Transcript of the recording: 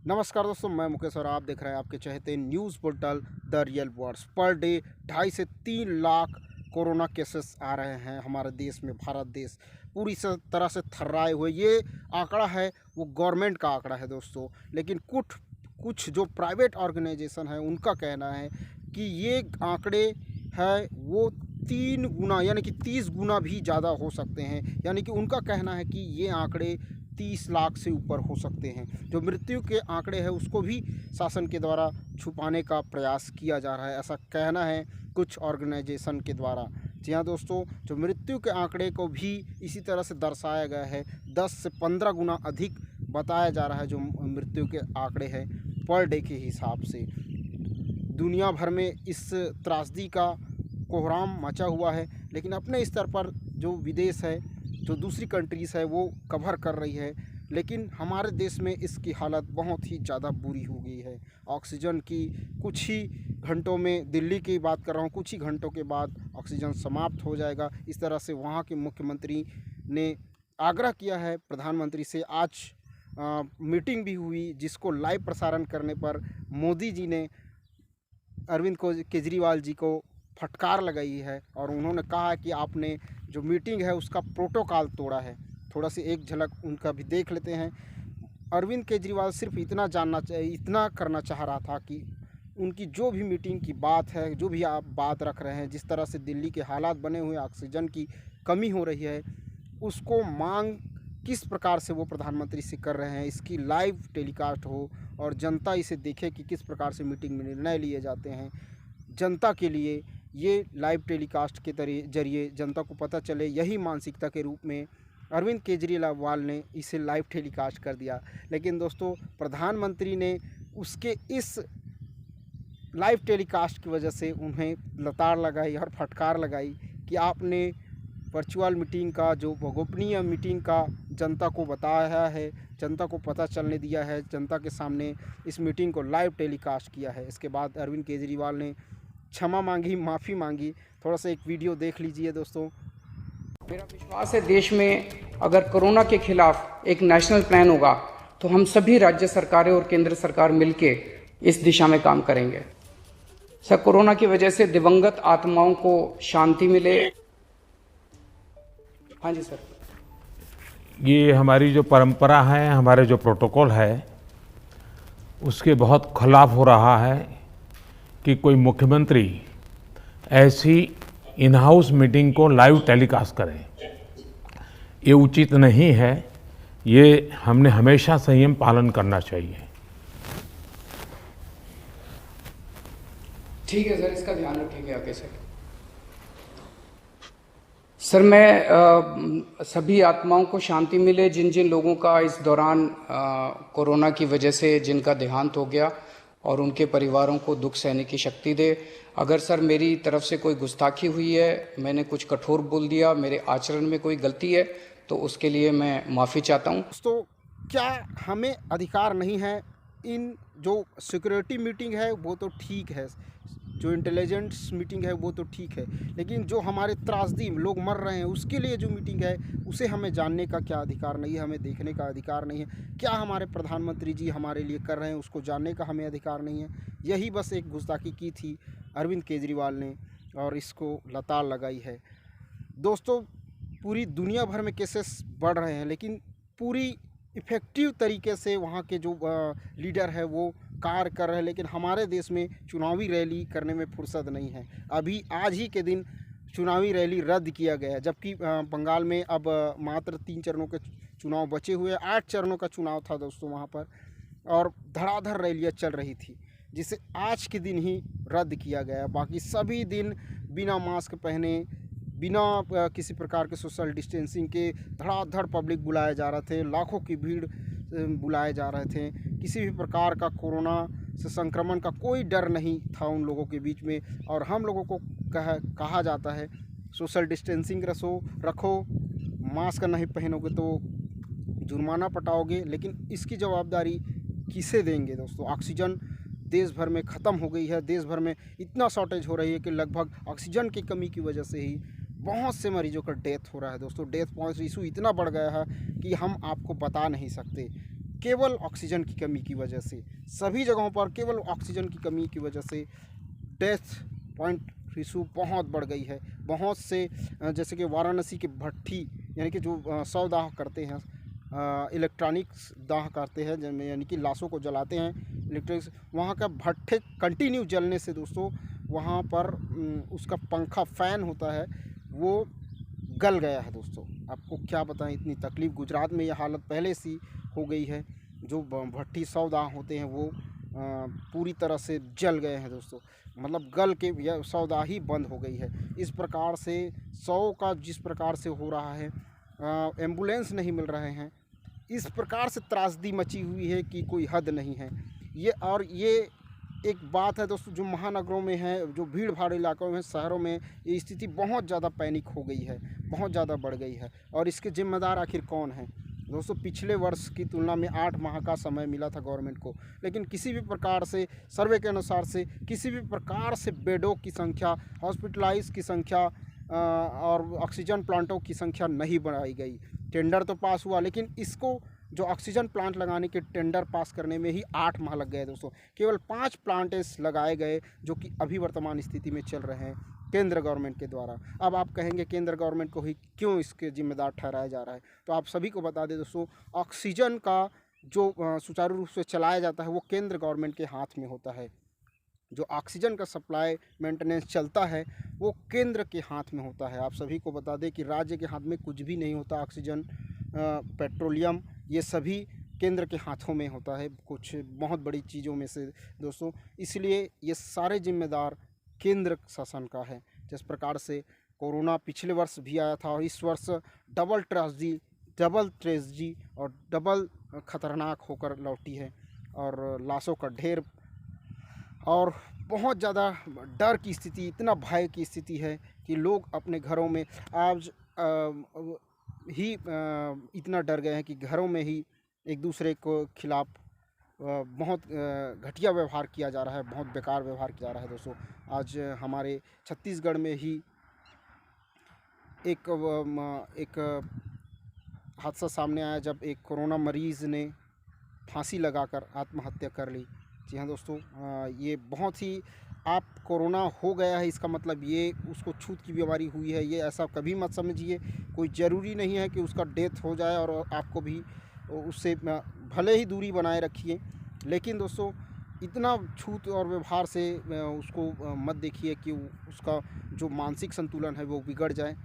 नमस्कार दोस्तों, मैं मुकेश और आप देख रहे हैं आपके चहेते news portal the real words. Per day 2.5 से 3 लाख कोरोना केसेस आ रहे हैं हमारे देश में। भारत देश पूरी तरह से थर्राए हुए। ये आंकड़ा है वो गवर्नमेंट का आंकड़ा है दोस्तों, लेकिन कुछ जो प्राइवेट ऑर्गेनाइजेशन है उनका कहना है कि ये आंकड़े है वो 3 गुना यानी कि 30 गुना भी ज़्यादा हो सकते हैं। यानी कि उनका कहना है कि ये आंकड़े 30 लाख से ऊपर हो सकते हैं। जो मृत्यु के आंकड़े हैं उसको भी शासन के द्वारा छुपाने का प्रयास किया जा रहा है, ऐसा कहना है कुछ ऑर्गेनाइजेशन के द्वारा। जी हाँ दोस्तों, जो मृत्यु के आंकड़े को भी इसी तरह से दर्शाया गया है। 10 से 15 गुना अधिक बताया जा रहा है जो मृत्यु के आंकड़े हैं पर डे के हिसाब से। दुनिया भर में इस त्रासदी का कोहराम मचा हुआ है, लेकिन अपने स्तर पर जो विदेश है, जो दूसरी कंट्रीज़ है वो कवर कर रही है, लेकिन हमारे देश में इसकी हालत बहुत ही ज़्यादा बुरी हो गई है। ऑक्सीजन की कुछ ही घंटों में, दिल्ली की बात कर रहा हूँ, कुछ ही घंटों के बाद ऑक्सीजन समाप्त हो जाएगा। इस तरह से वहाँ के मुख्यमंत्री ने आग्रह किया है प्रधानमंत्री से। आज मीटिंग भी हुई जिसको लाइव प्रसारण करने पर मोदी जी ने अरविंद केजरीवाल जी को फटकार लगाई है और उन्होंने कहा है कि आपने जो मीटिंग है उसका प्रोटोकॉल तोड़ा है। थोड़ा सी एक झलक उनका भी देख लेते हैं। अरविंद केजरीवाल सिर्फ इतना करना चाह रहा था कि उनकी जो भी मीटिंग की बात है, जो भी आप बात रख रहे हैं, जिस तरह से दिल्ली के हालात बने हुए, ऑक्सीजन की कमी हो रही है, उसको मांग किस प्रकार से वो प्रधानमंत्री से कर रहे हैं, इसकी लाइव टेलीकास्ट हो और जनता इसे देखे कि किस प्रकार से मीटिंग में निर्णय लिए जाते हैं। जनता के लिए ये लाइव टेलीकास्ट के जरिए जनता को पता चले, यही मानसिकता के रूप में अरविंद केजरीवाल ने इसे लाइव टेलीकास्ट कर दिया। लेकिन दोस्तों, प्रधानमंत्री ने उसके इस लाइव टेलीकास्ट की वजह से उन्हें लताड़ लगाई और फटकार लगाई कि आपने वर्चुअल मीटिंग का, जो गोपनीय मीटिंग का जनता को बताया है, जनता को पता चलने दिया है, जनता के सामने इस मीटिंग को लाइव टेलीकास्ट किया है। इसके बाद अरविंद केजरीवाल ने क्षमा मांगी, माफ़ी मांगी। थोड़ा सा एक वीडियो देख लीजिए दोस्तों। मेरा विश्वास है देश में अगर कोरोना के खिलाफ एक नेशनल प्लान होगा तो हम सभी राज्य सरकारें और केंद्र सरकार मिलके इस दिशा में काम करेंगे। सर, कोरोना की वजह से दिवंगत आत्माओं को शांति मिले। हाँ जी सर। ये हमारी जो परंपरा है, हमारे जो प्रोटोकॉल है, उसके बहुत खिलाफ हो रहा है कि कोई मुख्यमंत्री ऐसी इन हाउस मीटिंग को लाइव टेलीकास्ट करें। ये उचित नहीं है। ये हमने हमेशा संयम पालन करना चाहिए। ठीक है सर, इसका ध्यान रखेंगे आगे से। सर, मैं सभी आत्माओं को शांति मिले जिन जिन लोगों का इस दौरान कोरोना की वजह से जिनका देहांत हो गया, और उनके परिवारों को दुख सहने की शक्ति दे। अगर सर मेरी तरफ से कोई गुस्ताखी हुई है, मैंने कुछ कठोर बोल दिया, मेरे आचरण में कोई गलती है, तो उसके लिए मैं माफ़ी चाहता हूँ। दोस्तों, क्या हमें अधिकार नहीं है? इन जो सिक्योरिटी मीटिंग है वो तो ठीक है, जो इंटेलिजेंस मीटिंग है वो तो ठीक है, लेकिन जो हमारे त्रासदी लोग मर रहे हैं उसके लिए जो मीटिंग है उसे हमें जानने का क्या अधिकार नहीं है? हमें देखने का अधिकार नहीं है? क्या हमारे प्रधानमंत्री जी हमारे लिए कर रहे हैं उसको जानने का हमें अधिकार नहीं है? यही बस एक गुस्ताखी की थी अरविंद केजरीवाल ने और इसको लताड़ लगाई है। दोस्तों, पूरी दुनिया भर में केसेस बढ़ रहे हैं, लेकिन पूरी इफ़ेक्टिव तरीके से वहाँ के जो लीडर है वो कार्य कर रहे हैं, लेकिन हमारे देश में चुनावी रैली करने में फुर्सत नहीं है। अभी आज ही के दिन चुनावी रैली रद्द किया गया है, जबकि बंगाल में अब मात्र 3 चरणों के चुनाव बचे हुए। 8 चरणों का चुनाव था दोस्तों वहाँ पर, और धड़ाधड़ रैलियाँ चल रही थी, जिसे आज के दिन ही रद्द किया गया। बाकी सभी दिन बिना मास्क पहने, बिना किसी प्रकार के सोशल डिस्टेंसिंग के धड़ाधड़ पब्लिक बुलाए जा रहे थे, लाखों की भीड़ बुलाए जा रहे थे। किसी भी प्रकार का कोरोना से संक्रमण का कोई डर नहीं था उन लोगों के बीच में। और हम लोगों को कहा जाता है सोशल डिस्टेंसिंग रखो, मास्क नहीं पहनोगे तो जुर्माना पटाओगे, लेकिन इसकी जवाबदारी किसे देंगे दोस्तों? ऑक्सीजन देश भर में ख़त्म हो गई है। देश भर में इतना शॉर्टेज हो रही है कि लगभग ऑक्सीजन की कमी की वजह से ही बहुत से मरीजों का डेथ हो रहा है दोस्तों। डेथ पॉइंट इशू इतना बढ़ गया है कि हम आपको बता नहीं सकते। केवल ऑक्सीजन की कमी की वजह से, सभी जगहों पर केवल ऑक्सीजन की कमी की वजह से डेथ पॉइंट रेशो बहुत बढ़ गई है। बहुत से जैसे कि वाराणसी के भट्ठी यानी कि जो शव दाह करते हैं, इलेक्ट्रॉनिक्स दाह करते हैं जिनमें यानी कि लाशों को जलाते हैं इलेक्ट्रिक्स, वहाँ का भट्ठे कंटिन्यू जलने से दोस्तों वहाँ पर उसका पंखा फ़ैन होता है वो गल गया है दोस्तों। आपको क्या बताएं, इतनी तकलीफ़। गुजरात में यह हालत पहले सी हो गई है, जो भट्ठी शव दाह होते हैं वो पूरी तरह से जल गए हैं दोस्तों, मतलब गल के यह शव दाह ही बंद हो गई है। इस प्रकार से शव का जिस प्रकार से हो रहा है, एम्बुलेंस नहीं मिल रहे हैं, इस प्रकार से त्रासदी मची हुई है कि कोई हद नहीं है। ये एक बात है दोस्तों, जो महानगरों में है, जो भीड़ भाड़ इलाकों में, शहरों में ये स्थिति बहुत ज़्यादा पैनिक हो गई है, बहुत ज़्यादा बढ़ गई है। और इसके जिम्मेदार आखिर कौन है दोस्तों? पिछले वर्ष की तुलना में 8 माह का समय मिला था गवर्नमेंट को, लेकिन किसी भी प्रकार से सर्वे के अनुसार से किसी भी प्रकार से बेडों की संख्या, हॉस्पिटलाइज की संख्या और ऑक्सीजन प्लांटों की संख्या नहीं बढ़ाई गई। टेंडर तो पास हुआ, लेकिन इसको जो ऑक्सीजन प्लांट लगाने के टेंडर पास करने में ही 8 माह लग गए दोस्तों। केवल 5 प्लांट्स लगाए गए जो कि अभी वर्तमान स्थिति में चल रहे हैं केंद्र गवर्नमेंट के द्वारा। अब आप कहेंगे केंद्र गवर्नमेंट को ही क्यों इसके जिम्मेदार ठहराया जा रहा है, तो आप सभी को बता दें दोस्तों, ऑक्सीजन का जो सुचारू रूप से चलाया जाता है वो केंद्र गवर्नमेंट के हाथ में होता है। जो ऑक्सीजन का सप्लाई मेंटेनेंस चलता है वो केंद्र के हाथ में होता है। आप सभी को बता दें कि राज्य के हाथ में कुछ भी नहीं होता। ऑक्सीजन, पेट्रोलियम, ये सभी केंद्र के हाथों में होता है, कुछ बहुत बड़ी चीज़ों में से दोस्तों। इसलिए ये सारे जिम्मेदार केंद्र शासन का है। जिस प्रकार से कोरोना पिछले वर्ष भी आया था और इस वर्ष डबल ट्रेजेडी और डबल खतरनाक होकर लौटी है, और लाशों का ढेर और बहुत ज़्यादा डर की स्थिति, इतना भय की स्थिति है कि लोग अपने घरों में आज ही इतना डर गए हैं कि घरों में ही एक दूसरे को खिलाफ बहुत घटिया व्यवहार किया जा रहा है, बहुत बेकार व्यवहार किया जा रहा है दोस्तों। आज हमारे छत्तीसगढ़ में ही एक हादसा सामने आया, जब एक कोरोना मरीज़ ने फांसी लगाकर आत्महत्या कर ली। जी हाँ दोस्तों, ये बहुत ही, आप कोरोना हो गया है इसका मतलब ये उसको छूत की बीमारी हुई है, ये ऐसा कभी मत समझिए। कोई ज़रूरी नहीं है कि उसका डेथ हो जाए और आपको भी उससे भले ही दूरी बनाए रखिए, लेकिन दोस्तों इतना छूत और व्यवहार से उसको मत देखिए कि उसका जो मानसिक संतुलन है वो बिगड़ जाए।